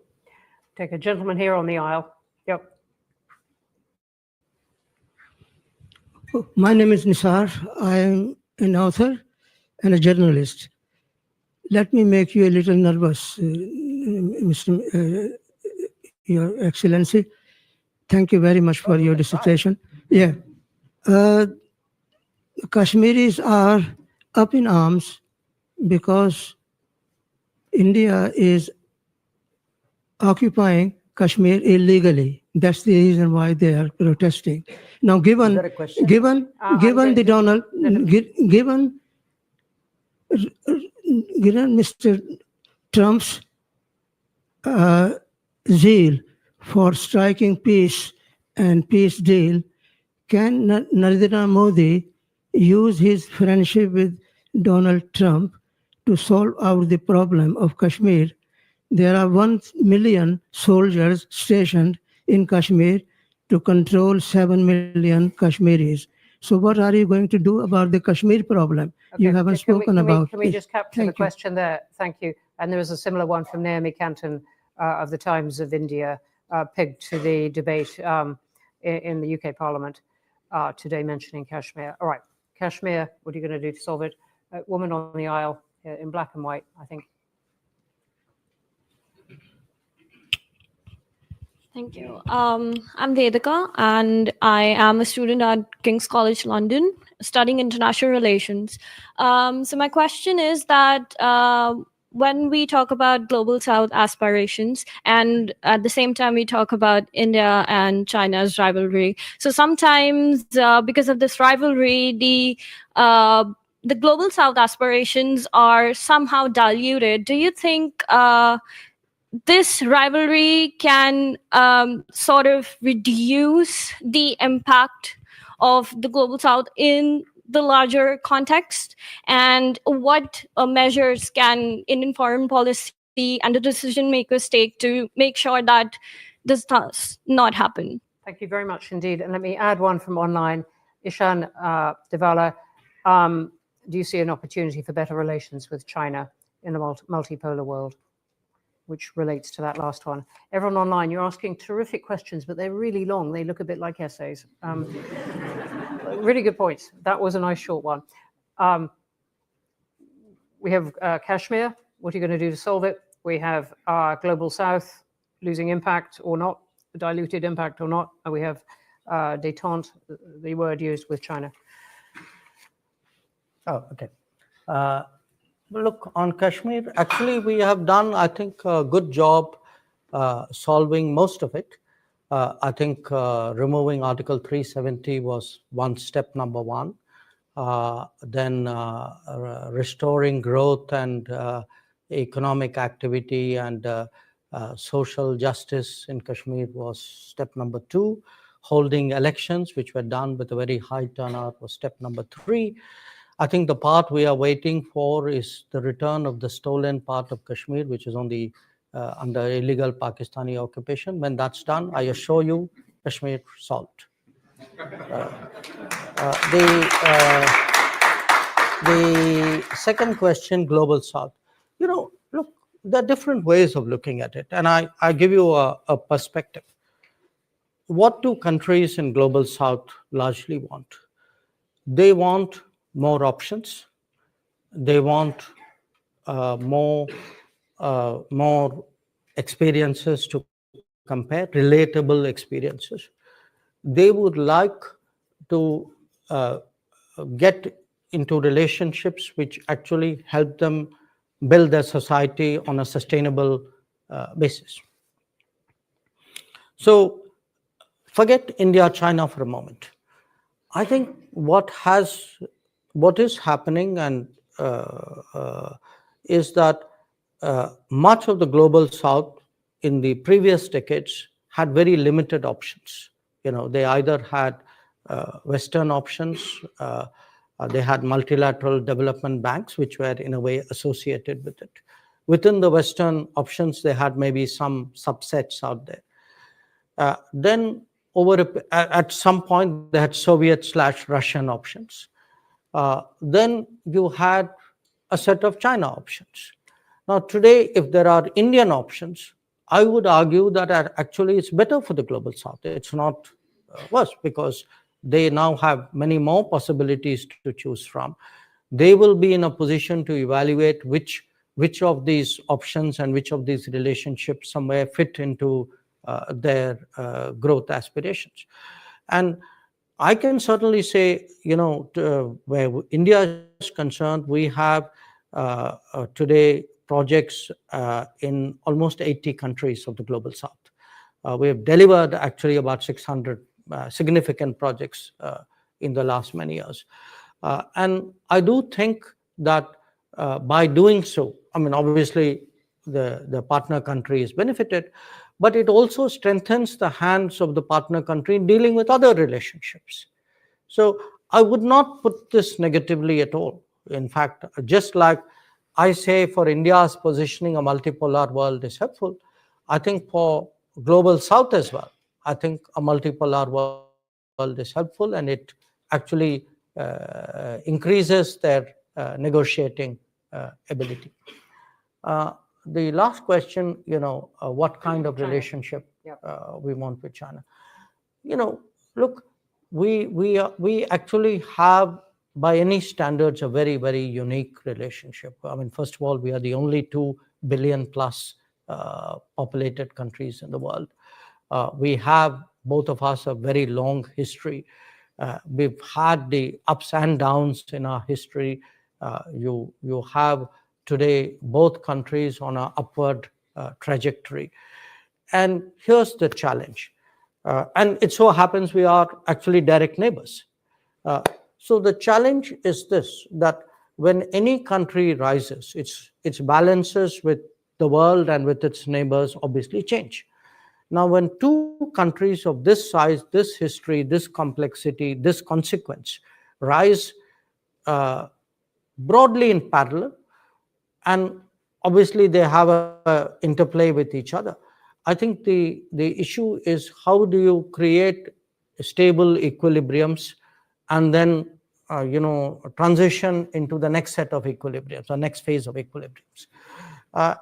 Take a gentleman here on the aisle. Yep. My name is Nisar. I am an author and a journalist. Let me make you a little nervous, Your Excellency. Thank you very much for your dissertation. Yeah. Kashmiris are up in arms because India is occupying Kashmir illegally. That's the reason why they are protesting. Now, Is given there a question? given given the Donald given Mr. Trump's zeal for striking peace and peace deal, can Narendra Modi use his friendship with Donald Trump to solve out the problem of Kashmir? There are 1 million soldiers stationed in Kashmir to control 7 million Kashmiris. So what are you going to do about the Kashmir problem? You haven't spoken about Can we it. just capture the question there? Thank you. And there is a similar one from Naomi Canton of the Times of India, pegged to the debate in the UK Parliament today mentioning Kashmir. All right, Kashmir, what are you going to do to solve it? Woman on the aisle in black and white, I think. Thank you. I'm Vedika, and I am a student at King's College London, studying international relations. So my question is that when we talk about global South aspirations, and at the same time we talk about India and China's rivalry, so sometimes because of this rivalry, the global South aspirations are somehow diluted. Do you think this rivalry can sort of reduce the impact of the global South in the larger context? And what measures can Indian foreign policy and the decision makers take to make sure that this does not happen? Thank you very much indeed. And let me add one from online. Ishan Devala, do you see an opportunity for better relations with China in a multipolar world? Which relates to that last one. Everyone online, you're asking terrific questions, but they're really long. They look a bit like essays. Really good points. That was a nice short one. We have Kashmir. What are you going to do to solve it? We have Global South losing impact or not, diluted impact or not. And we have détente, the word used with China. Oh, okay. Look, on Kashmir, actually, we have done, I think, a good job solving most of it. I think removing Article 370 was step number one. Then restoring growth and economic activity and social justice in Kashmir was step number 2. Holding elections, which were done with a very high turnout, was step number 3. I think the part we are waiting for is the return of the stolen part of Kashmir, which is on the under illegal Pakistani occupation. When that's done, I assure you, Kashmir solved. The second question, Global South. You know, look, there are different ways of looking at it, and I give you a perspective. What do countries in Global South largely want? They want more options. They want more experiences to compare, relatable experiences. They would like to get into relationships which actually help them build their society on a sustainable basis. So forget India, China for a moment. I think what is happening and is that much of the Global South in the previous decades had very limited options. You know, they either had Western options, they had multilateral development banks, which were in a way associated with it. Within the Western options, they had maybe some subsets out there. Then at some point, they had Soviet/Russian options. Then you had a set of China options. Now today, if there are Indian options, I would argue that actually it's better for the Global South. It's not worse, because they now have many more possibilities to choose from. They will be in a position to evaluate which of these options and which of these relationships somewhere fit into their growth aspirations. And I can certainly say, you know, where India is concerned, we have today projects in almost 80 countries of the Global South. We have delivered actually about 600 significant projects in the last many years. And I do think that by doing so, I mean, obviously the partner country is benefited, but it also strengthens the hands of the partner country in dealing with other relationships. So I would not put this negatively at all. In fact, just like I say for India's positioning, a multipolar world is helpful, I think for global South as well, I think a multipolar world is helpful, and it actually increases their negotiating ability. The last question, what kind of relationship we want with China? Look, we actually have, by any standards, a very, very unique relationship. I mean, first of all, we are the only 2 billion plus populated countries in the world. We have, both of us, a very long history. We've had the ups and downs in our history. You have today both countries on an upward trajectory. And here's the challenge. And it so happens we are actually direct neighbors. So the challenge is this, that when any country rises, its balances with the world and with its neighbors obviously change. Now, when two countries of this size, this history, this complexity, this consequence rise broadly in parallel, and obviously they have an interplay with each other, I think the issue is how do you create stable equilibriums and then transition into the next set of equilibriums, the next phase of equilibriums.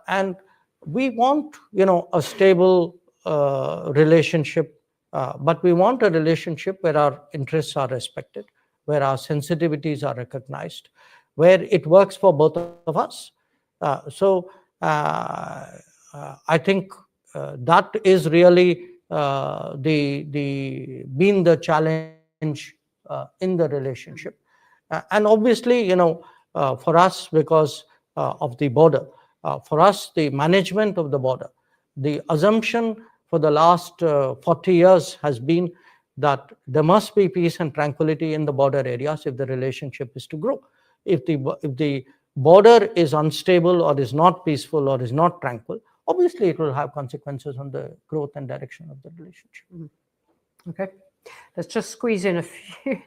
And we want a stable relationship, but we want a relationship where our interests are respected, where our sensitivities are recognized, where it works for both of us. So I think that is really been the challenge in the relationship. And obviously, for us, because of the border, for us, the management of the border, the assumption for the last 40 years has been that there must be peace and tranquility in the border areas if the relationship is to grow. If the border is unstable or is not peaceful or is not tranquil, obviously it will have consequences on the growth and direction of the relationship. Okay, let's just squeeze in a few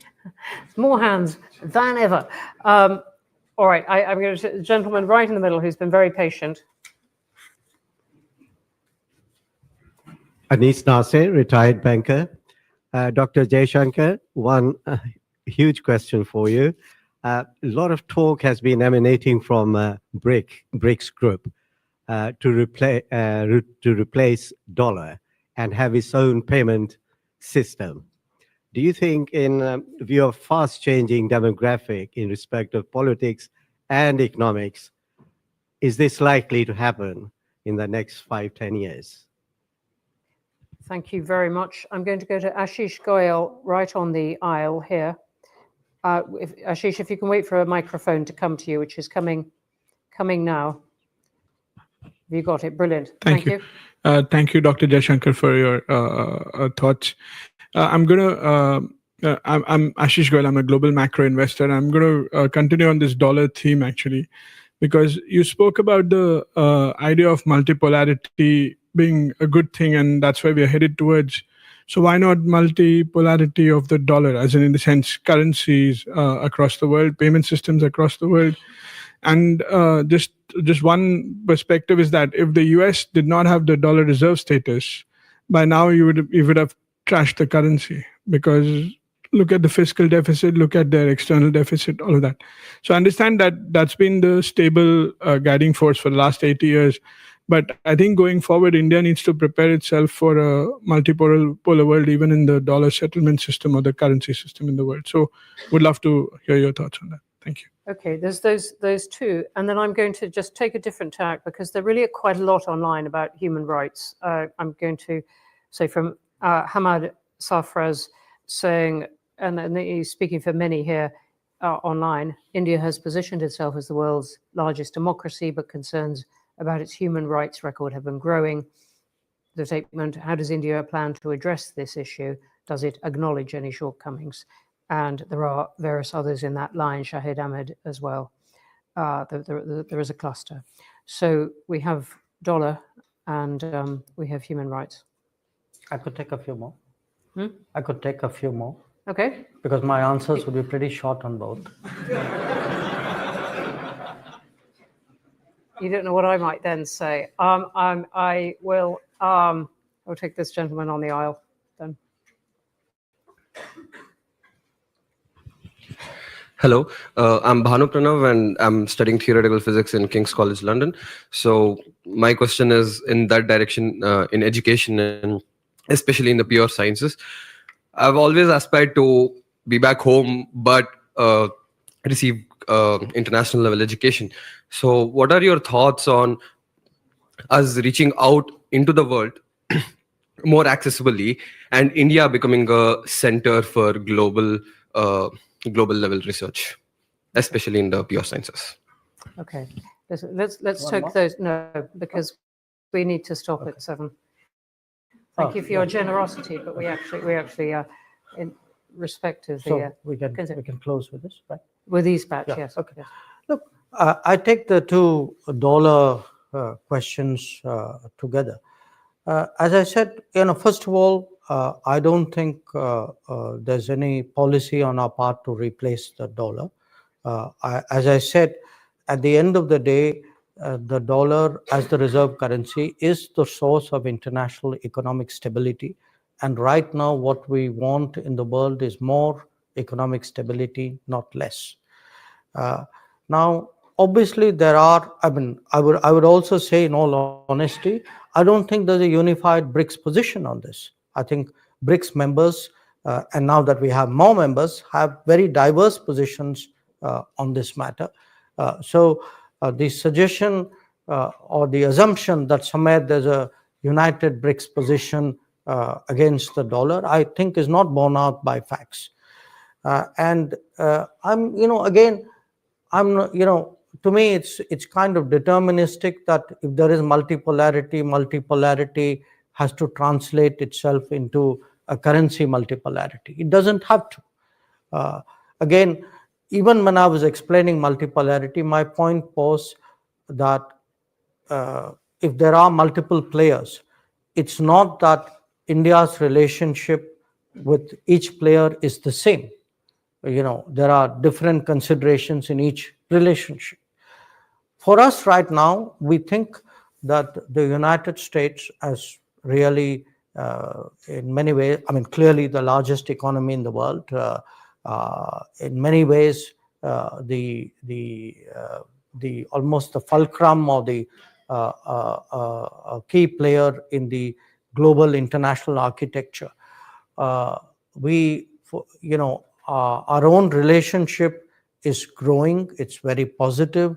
more hands than ever. All right, I'm going to the gentleman right in the middle who's been very patient. H.E Nasir, retired banker. Dr. Jaishankar, one huge question for you. A lot of talk has been emanating from BRICS group to replace dollar and have its own payment system. Do you think, in view of fast-changing demographic in respect of politics and economics, is this likely to happen in the next 5-10 years? Thank you very much. I'm going to go to Ashish Goyal right on the aisle here. Ashish, if you can wait for a microphone to come to you, which is coming now. Have you got it? Brilliant. Thank you. Thank you, Dr. Jaishankar, for your thoughts. I'm Ashish Goyal. I'm a global macro investor. I'm going to continue on this dollar theme, actually, because you spoke about the idea of multipolarity being a good thing, and that's where we are headed towards. So why not multipolarity of the dollar, as in the sense currencies across the world, payment systems across the world? And just one perspective is that if the US did not have the dollar reserve status, by now you would have trashed the currency, because look at the fiscal deficit, look at their external deficit, all of that. So I understand that that's been the stable guiding force for the last 80 years. But I think going forward, India needs to prepare itself for a multipolar world, even in the dollar settlement system or the currency system in the world. So would love to hear your thoughts on that. Thank you. Okay, there's those two. And then I'm going to just take a different tack, because there really are quite a lot online about human rights. I'm going to say from Hamad Safraz saying, and he's speaking for many here online, India has positioned itself as the world's largest democracy, but concerns about its human rights record have been growing. the statement, how does India plan to address this issue? Does it acknowledge any shortcomings? And there are various others in that line, Shahid Ahmed as well. There is a cluster. So we have dollar and we have human rights. I could take a few more. Hmm? I could take a few more. Okay. Because my answers would be pretty short on both. You don't know what I might then say. I will take this gentleman on the aisle then. Hello, I'm Bhanu Pranav and I'm studying theoretical physics in King's College London. So my question is in that direction, in education and especially in the pure sciences. I've always aspired to be back home, but receive international level education. So what are your thoughts on us reaching out into the world more accessibly and India becoming a center for global level research, especially in the pure sciences? Okay, let's take those. No, because we need to stop at 7. Thank you for your generosity, but we actually in respect of the. So we can close with this, right? With these batch, Yeah, yes. okay. Look, I take the two dollar questions together. As I said, first of all, I don't think there's any policy on our part to replace the dollar. As I said, at the end of the day, the dollar as the reserve currency is the source of international economic stability. And right now, what we want in the world is more economic stability, not less. Now, obviously, there are, I would also say, in all honesty, I don't think there's a unified BRICS position on this. I think BRICS members, and now that we have more members, have very diverse positions on this matter. So the suggestion or the assumption that somewhere there's a united BRICS position against the dollar, I think is not borne out by facts. And to me, it's kind of deterministic that if there is multipolarity has to translate itself into a currency multipolarity. It doesn't have to. Again, even when I was explaining multipolarity, my point was that if there are multiple players, it's not that India's relationship with each player is the same. There are different considerations in each relationship. For us right now, we think that the United States as really, in many ways, clearly the largest economy in the world, in many ways, the almost the fulcrum or the key player in the global international architecture. Our own relationship is growing. It's very positive.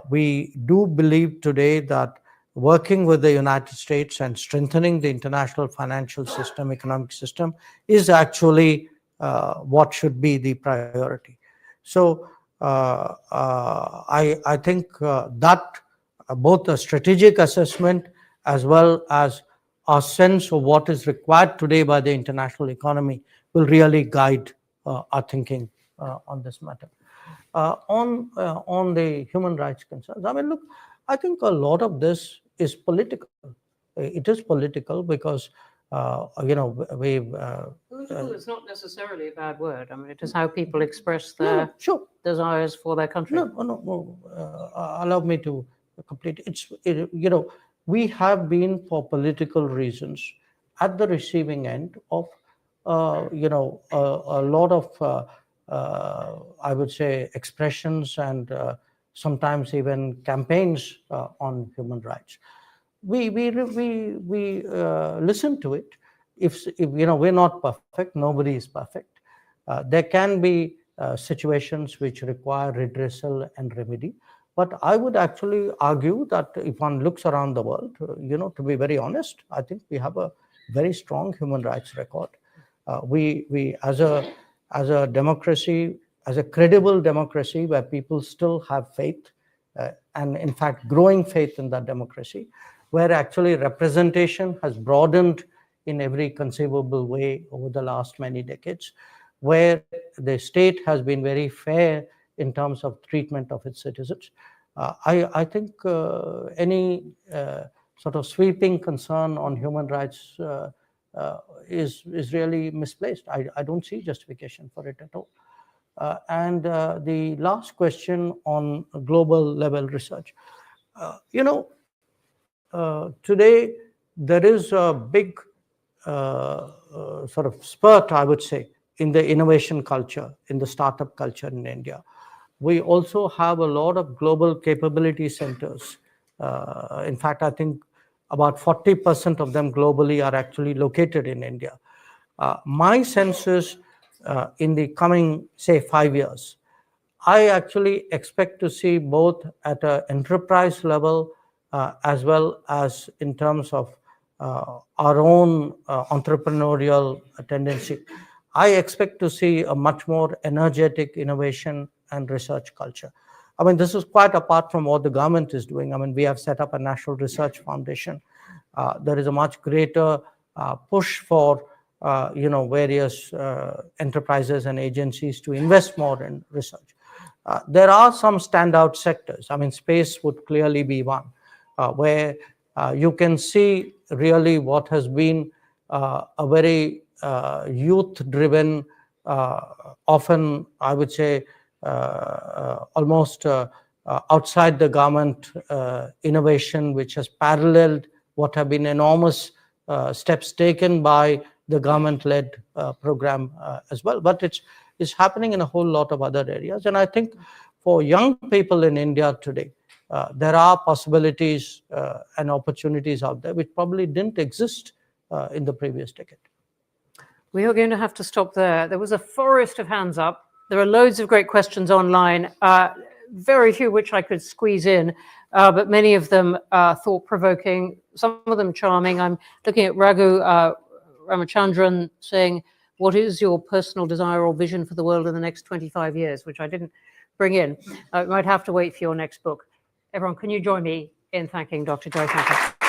We do believe today that working with the United States and strengthening the international financial system, economic system, is actually what should be the priority. So I think that both a strategic assessment as well as our sense of what is required today by the international economy will really guide our thinking on this matter. On the human rights concerns, look, I think a lot of this is political. It is political because, political is not necessarily a bad word. It is how people express their desires for their country. No. Allow me to complete. We have been, for political reasons, at the receiving end of, a lot of, I would say, expressions and sometimes even campaigns on human rights. We listen to it. If we're not perfect, nobody is perfect. There can be situations which require redressal and remedy. But I would actually argue that if one looks around the world, to be very honest, I think we have a very strong human rights record. We as a democracy, as a credible democracy where people still have faith, and in fact growing faith in that democracy, where actually representation has broadened in every conceivable way over the last many decades, where the state has been very fair in terms of treatment of its citizens. I think any sort of sweeping concern on human rights is really misplaced. I don't see justification for it at all. And the last question on global level research. Today there is a big sort of spurt, I would say, in the innovation culture, in the startup culture in India. We also have a lot of global capability centers. In fact, I think about 40% of them globally are actually located in India. My sense is in the coming, say, 5 years, I actually expect to see both at an enterprise level as well as in terms of our own entrepreneurial tendency. I expect to see a much more energetic innovation and research culture. I mean, this is quite apart from what the government is doing. I mean, we have set up a National Research Foundation. There is a much greater push for various enterprises and agencies to invest more in research. There are some standout sectors. I mean, space would clearly be one, where you can see really what has been a very youth-driven, often, I would say, almost outside the government innovation, which has paralleled what have been enormous steps taken by the government-led program as well. But it's happening in a whole lot of other areas. And I think for young people in India today, there are possibilities and opportunities out there which probably didn't exist in the previous decade. We are going to have to stop there. There was a forest of hands up. There are loads of great questions online, very few which I could squeeze in, but many of them thought-provoking, some of them charming. I'm looking at Raghu Ramachandran saying, what is your personal desire or vision for the world in the next 25 years, which I didn't bring in. I might have to wait for your next book. Everyone, can you join me in thanking Dr. Jaishankar?